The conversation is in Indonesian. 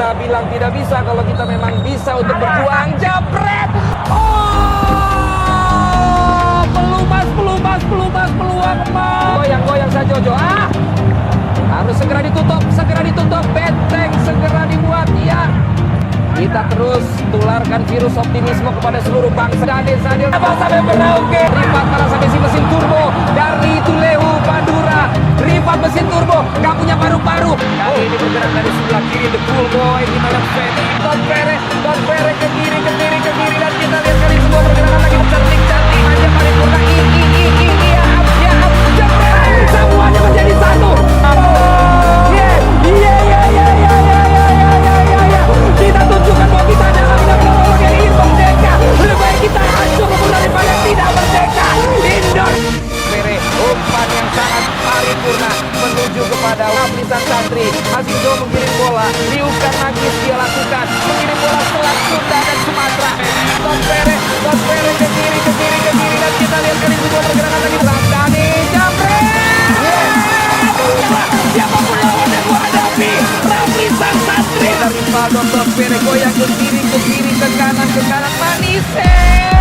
kita bilang tidak bisa kalau kita memang bisa untuk berjuang. Jabret! Oh! Pelumas peluang emas. Goyang saja Jojo. Harus segera ditutup. Benteng segera dibuat, ya. Kita terus tularkan virus optimisme kepada seluruh bangsa. Dade Sadil sampai Merauke. Rifat malah sampai si mesin turbo. Dari Tulehu Madura. Rifat mesin turbo. Gak punya paru-paru. Kali ini bergerak dari sebelah kiri. The cool boy. Kita lihat Fetty. Don Pere ke kiri. Dan kita lihat kali semua pergerakan lagi. Cantik. Aja paripurna. Jabret. Semuanya menjadi satu. Kita tunjukkan bahwa kita adalah benar-benar dari Irbang Deka. Lebih baik kita hancur daripada tidak merdeka. Indon Pere, umpan yang sangat paripurna menuju kepada lapisan Santri. Masih jauh mengirim bola. Liukan magis dia lakukan. Mengirim bola Selat Sunda dan Sumatera. Don Pere ke kiri. Dan kita lihat kali kedua pergerakan lagi. Ramdhani, Jabret. Siapapun lawan yang gua hadapi. Lapisan Santri dari Don Pere goyang ke kiri ke kanan Manise.